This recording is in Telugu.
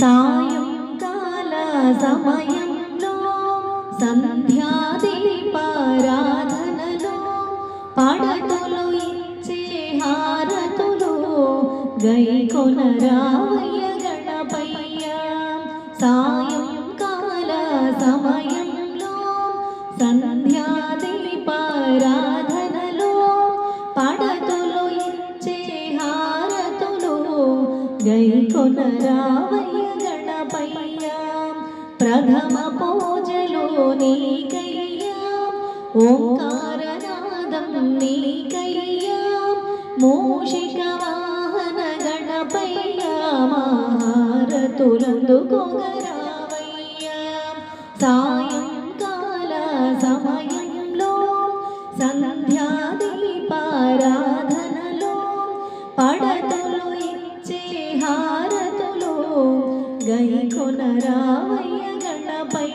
సాయంకాల సమయంలో సంధ్యాదీపారాధనలో పడతులు ఇచ్చే హారతులు గైకొనరావయ్య గణపయ్య. సాయంకాల సమయంలో సంధ్యాదీపారాధనలో పడతులు ఇచ్చే హారతులు గైకొనరావయ్య గణపయ్య. ప్రథమ పూజలు నీకయ్యా, ఓంకారనాదం నీకయ్యా, మూషిక వాహన గణపయ్య మహారతులందుకొగరావయ్య. సాయంకాల సమయంలో సంధ్యాదీపారాధనలో పడతులు ఇచ్చే హారతులు గైకొనరావయ్య గణపయ్య.